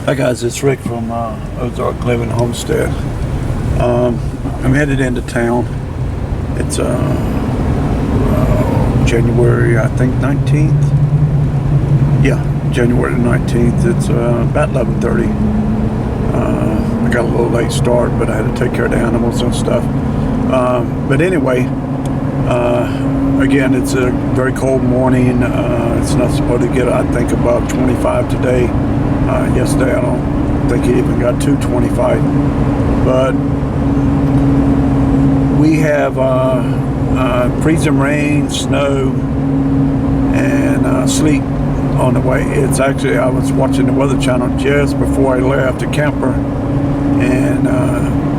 Hi guys, it's Rick from Ozark Living Homestead. I'm headed into town. It's January, I think 19th. Yeah, January the 19th. It's about 11:30. I got a little late start, but I had to take care of the animals and stuff. But anyway, again, it's a very cold morning. It's not supposed to get, I think, above 25 today. Yesterday, I don't think it even got to 25. But we have freezing rain, snow, and sleet on the way. It's actually, I was watching the Weather Channel just before I left the camper, and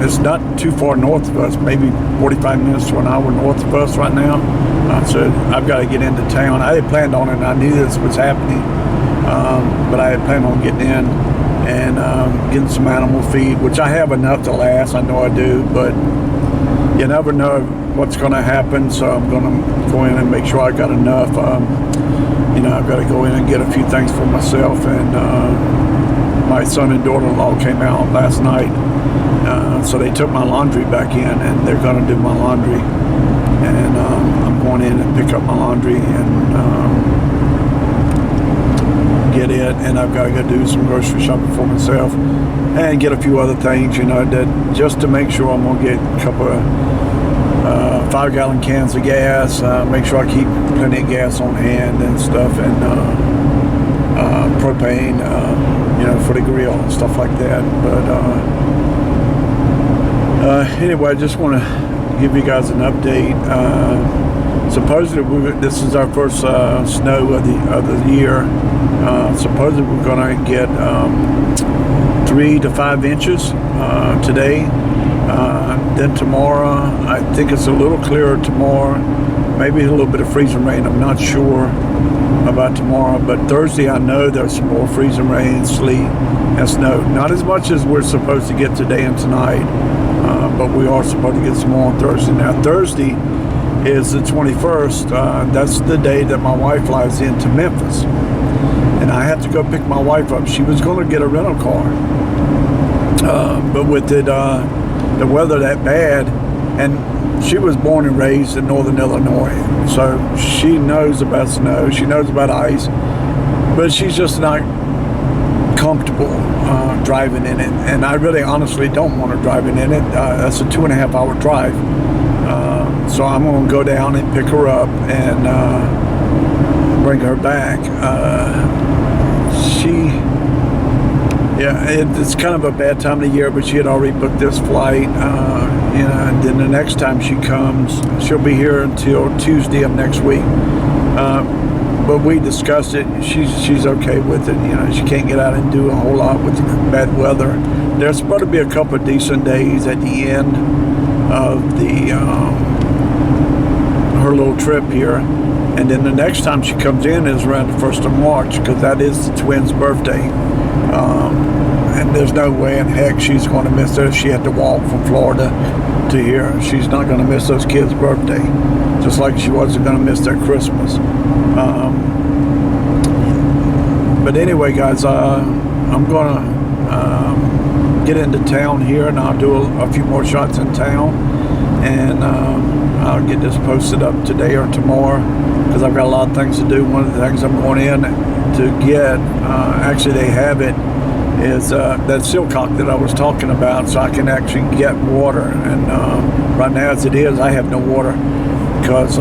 it's not too far north of us, maybe 45 minutes to an hour north of us right now. So I've got to get into town. I had planned on it, and I knew this was happening. But I had planned on getting in and getting some animal feed, which I have enough to last. I know I do, but you never know what's going to happen. So I'm going to go in and make sure I got enough. I've got to go in and get a few things for myself. And my son and daughter-in-law came out last night, so they took my laundry back in, and they're going to do my laundry. And I'm going in and pick up my laundry and get it, and I've got to go do some grocery shopping for myself and get a few other things, that just to make sure I'm going to get a couple of 5-gallon cans of gas, make sure I keep plenty of gas on hand and stuff, and propane, for the grill and stuff like that. But anyway, I just want to give you guys an update. Supposedly, this is our first snow of the year. Supposedly, we're going to get 3 to 5 inches today. Then tomorrow, I think it's a little clearer tomorrow. Maybe a little bit of freezing rain. I'm not sure about tomorrow. But Thursday, I know there's some more freezing rain, sleet, and snow. Not as much as we're supposed to get today and tonight. But we are supposed to get some more on Thursday. Now, Thursday is the 21st. That's the day that my wife flies into Memphis. And I have to go pick my wife up. She was going to get a rental car. But with the weather that bad, and she was born and raised in northern Illinois. So she knows about snow. She knows about ice. But she's just not comfortable driving in it. And I really honestly don't want her driving in it. That's a 2.5-hour drive. So I'm going to go down and pick her up and bring her back. It's kind of a bad time of the year, but she had already booked this flight. And then the next time she comes, she'll be here until Tuesday of next week. But we discussed it. She's okay with it. She can't get out and do a whole lot with bad weather. There's supposed to be a couple of decent days at the end of her little trip here, and then the next time she comes in is around the 1st of March, because that is the twins' birthday. And there's no way in heck she's going to miss it. She had to walk from Florida to here. She's not going to miss those kids' birthday, just like she wasn't going to miss their Christmas. But anyway, guys, I'm going to get into town here, and I'll do a few more shots in town, and I'll get this posted up today or tomorrow, because I've got a lot of things to do. One of the things I'm going in to get, actually they have it, is that silcock that I was talking about, so I can actually get water. And right now, as it is, I have no water, because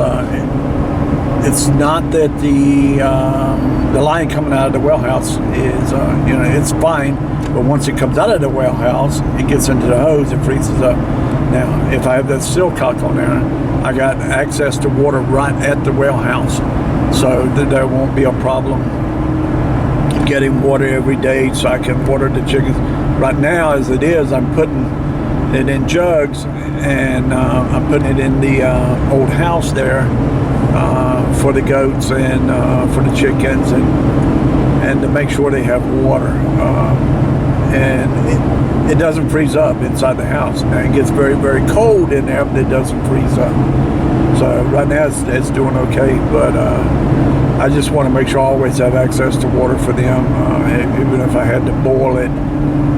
it's not that the line coming out of the well house is, it's fine, but once it comes out of the well house, it gets into the hose, it freezes up. Now, if I have that silcock on there, I got access to water right at the well house, so that there won't be a problem getting water every day, so I can water the chickens. Right now, as it is, I'm putting it in jugs, and I'm putting it in the old house there for the goats and for the chickens, and to make sure they have water. And it doesn't freeze up inside the house. Now, it gets very, very cold in there, but it doesn't freeze up. So right now it's doing okay, but I just want to make sure I always have access to water for them, even if I had to boil it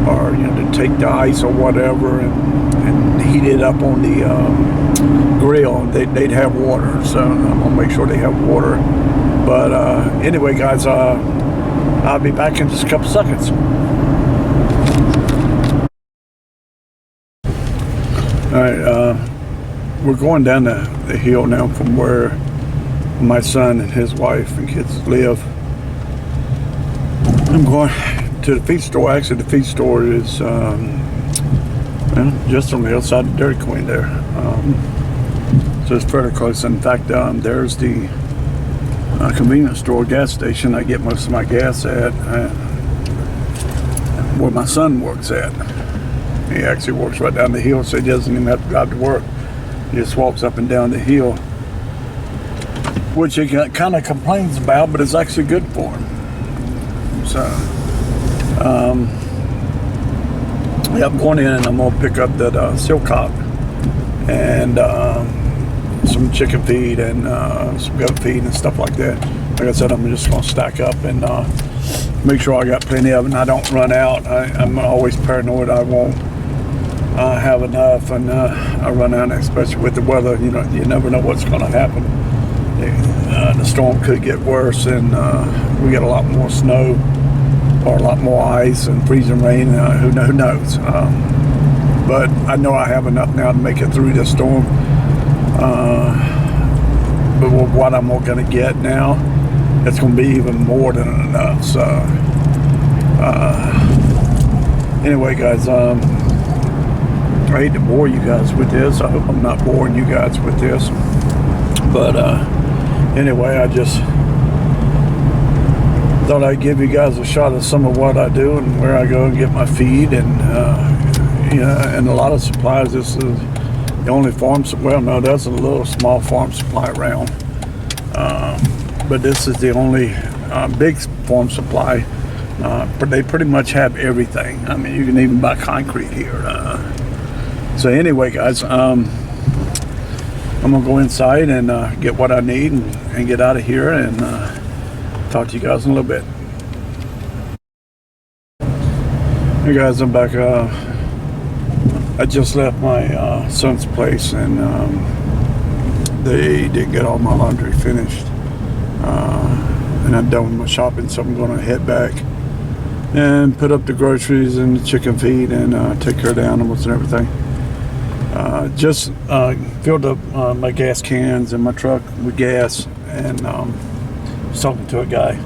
or to take the ice or whatever and heat it up on the grill. They'd have water, so I'm gonna make sure they have water. But anyway, guys, I'll be back in just a couple seconds. All right, we're going down the hill now from where my son and his wife and kids live. I'm going to the feed store. Actually, the feed store is just on the other side of Dairy Queen there. So it's fairly close. In fact, there's the convenience store, gas station I get most of my gas at, where my son works at. He actually works right down the hill, so he doesn't even have to drive to work. He just walks up and down the hill, which he kind of complains about, but it's actually good for him. So, yeah, I'm going in and I'm gonna pick up that silcock and some chicken feed and some goat feed and stuff like that. Like I said, I'm just gonna stack up and make sure I got plenty of it and I don't run out. I'm always paranoid I won't have enough, and I run out, especially with the weather. You never know what's going to happen. The storm could get worse, and we get a lot more snow or a lot more ice and freezing rain. Who knows? But I know I have enough now to make it through this storm. But with what I'm going to get now, it's going to be even more than enough. So anyway, guys, I hate to bore you guys with this. I hope I'm not boring you guys with this. But anyway, I just thought I'd give you guys a shot of some of what I do and where I go and get my feed. And and a lot of supplies. This is the only farm. Well, no, there's a little small farm supply around. But this is the only big farm supply. But they pretty much have everything. I mean, you can even buy concrete here. So anyway, guys, I'm gonna go inside and get what I need and get out of here and talk to you guys in a little bit. Hey guys, I'm back. I just left my son's place and they didn't get all my laundry finished. And I'm done with my shopping, so I'm gonna head back and put up the groceries and the chicken feed and take care of the animals and everything. Just filled up my gas cans in my truck with gas, and was talking to a guy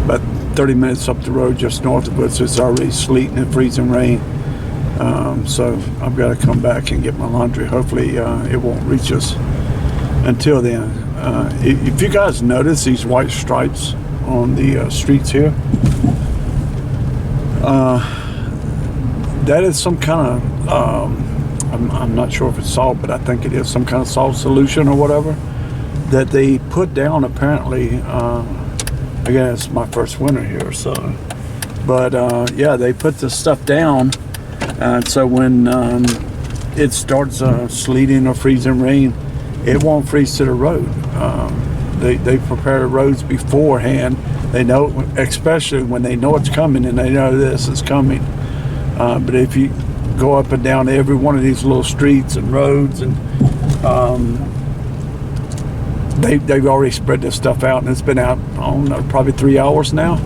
about 30 minutes up the road just north of us. It's already sleeting and freezing rain, so I've got to come back and get my laundry. Hopefully it won't reach us until then. If you guys notice these white stripes on the streets here, that is some kind of I'm not sure if it's salt, but I think it is some kind of salt solution or whatever that they put down apparently. Again, it's my first winter here, so but yeah, they put this stuff down, so when it starts sleeting or freezing rain, it won't freeze to the road. They prepare the roads beforehand. They know, especially when they know it's coming and they know this is coming. But if you go up and down every one of these little streets and roads, and they've already spread this stuff out, and it's been out, I don't know, probably 3 hours now.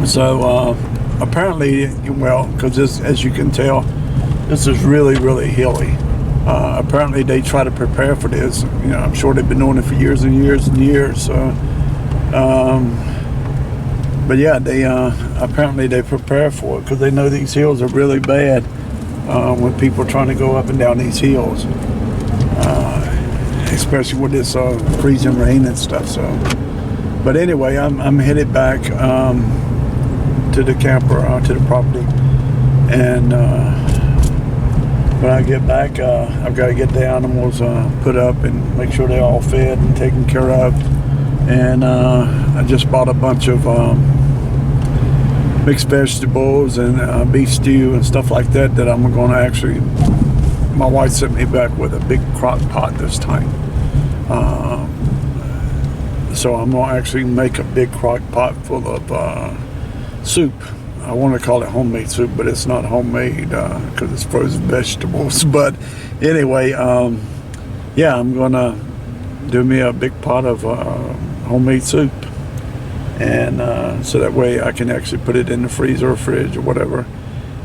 So apparently, well, because as you can tell, this is really, really hilly. Apparently they try to prepare for this. I'm sure they've been doing it for years and years and years. So, but yeah, they apparently they prepare for it because they know these hills are really bad when people are trying to go up and down these hills, especially with this freezing rain and stuff. So, but anyway, I'm headed back to the camper, to the property, and when I get back, I've got to get the animals put up and make sure they're all fed and taken care of. And I just bought a bunch of mixed vegetables and beef stew and stuff like that I'm going to actually, my wife sent me back with a big crock pot this time. So I'm gonna actually make a big crock pot full of soup. I want to call it homemade soup, but it's not homemade because it's frozen vegetables. But anyway, yeah, I'm gonna do me a big pot of homemade soup, and so that way I can actually put it in the freezer or fridge or whatever,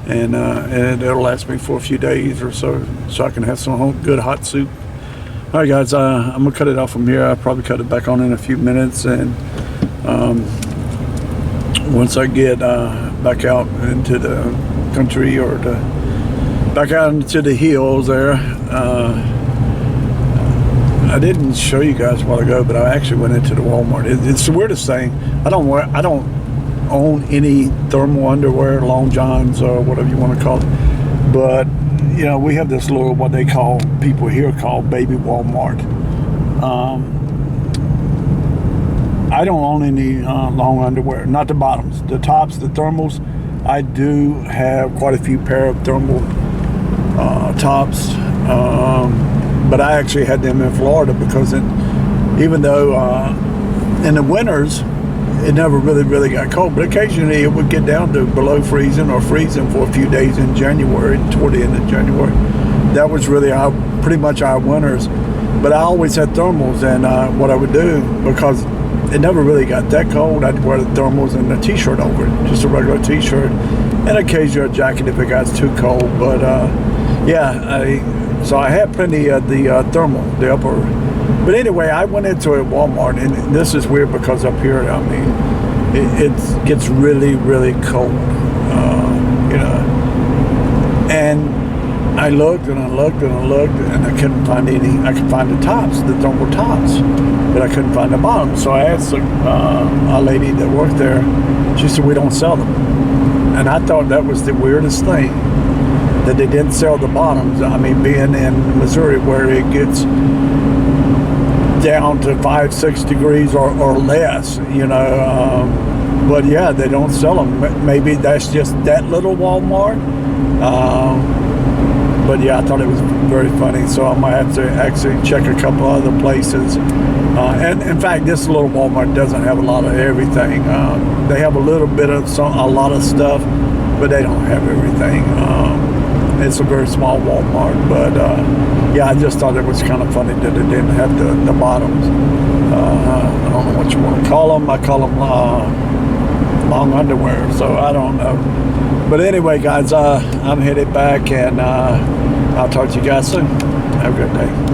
and it'll last me for a few days or so I can have some good hot soup. All right, guys, I'm gonna cut it off from here. I'll probably cut it back on in a few minutes, and once I get back out into the country or back out into the hills there, I didn't show you guys a while ago, but I actually went into the Walmart. It's the weirdest thing. I don't own any thermal underwear, long johns, or whatever you want to call it, but you know, we have this little, what they call, people here call baby Walmart. I don't own any long underwear, not the bottoms, the tops, the thermals. I do have quite a few pair of thermal tops, but I actually had them in Florida because even though in the winters it never really got cold, but occasionally it would get down to below freezing or freezing for a few days in January, toward the end of January. That was really pretty much our winters. But I always had thermals, and what I would do, because it never really got that cold, I'd wear the thermals and a t-shirt over it, just a regular t-shirt, and occasionally a jacket if it got too cold. But yeah, so I had plenty of the thermal, the upper. But anyway, I went into a Walmart, and this is weird because up here, I mean, it gets really cold, you know. And I looked and I looked and I looked, and I couldn't find any. I could find the tops, the thermal tops, but I couldn't find the bottoms. So I asked a lady that worked there. She said, "We don't sell them." And I thought that was the weirdest thing, that they didn't sell the bottoms. I mean, being in Missouri where it gets down to 5-6 degrees or less, you know, but yeah, they don't sell them. Maybe that's just that little Walmart, but yeah, I thought it was very funny, so I might have to actually check a couple other places. And in fact, this little Walmart doesn't have a lot of everything. They have a little bit of a lot of stuff, but they don't have everything. It's a very small Walmart, but yeah, I just thought it was kind of funny that it didn't have the bottoms. I don't know what you want to call them. I call them long underwear, so I don't know. But anyway, guys, I'm headed back, and I'll talk to you guys soon. Have a good day.